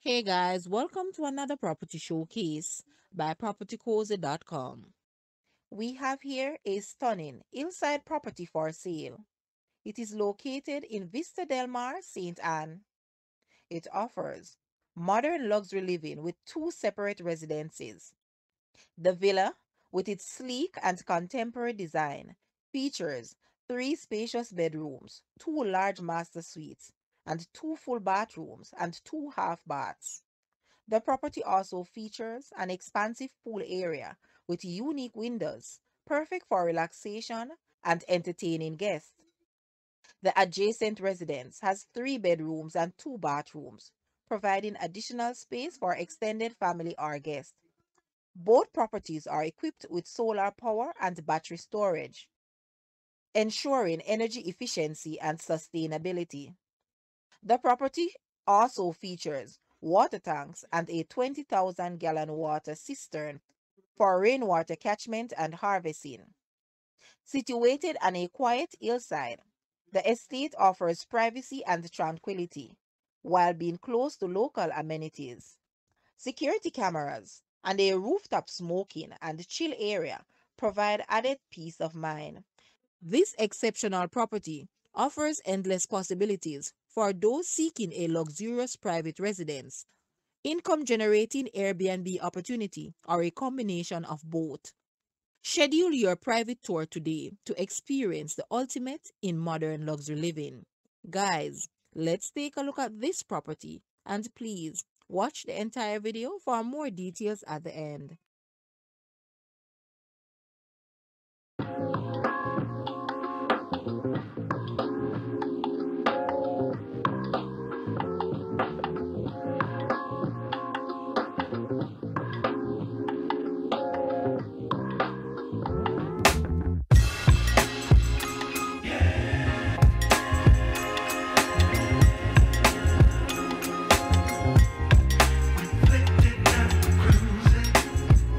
Hey guys, welcome to another property showcase by propertycozy.com. We have here a stunning hillside property for sale. It is located in Vista Del Mar, St. Anne. It offers modern luxury living with two separate residences. The villa, with its sleek and contemporary design, features three spacious bedrooms, two large master suites, and two full bathrooms and two half baths. The property also features an expansive pool area with unique windows, perfect for relaxation and entertaining guests. The adjacent residence has three bedrooms and two bathrooms, providing additional space for extended family or guests. Both properties are equipped with solar power and battery storage, ensuring energy efficiency and sustainability. The property also features water tanks and a 20,000-gallon water cistern for rainwater catchment and harvesting. Situated on a quiet hillside, the estate offers privacy and tranquility while being close to local amenities. Security cameras and a rooftop smoking and chill area provide added peace of mind. This exceptional property offers endless possibilities for those seeking a luxurious private residence, income generating Airbnb opportunity, or a combination of both. Schedule your private tour today to experience the ultimate in modern luxury living. Guys, let's take a look at this property and please watch the entire video for more details at the end. Reflected and cruising.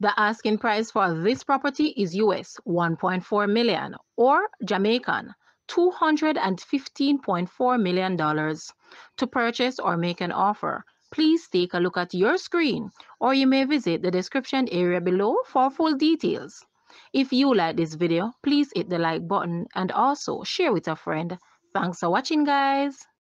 The asking price for this property is US 1.4 million or Jamaican $215.4 million. To purchase or make an offer, please take a look at your screen or you may visit the description area below for full details. If you like this video, please hit the like button and also share with a friend. Thanks for watching, guys.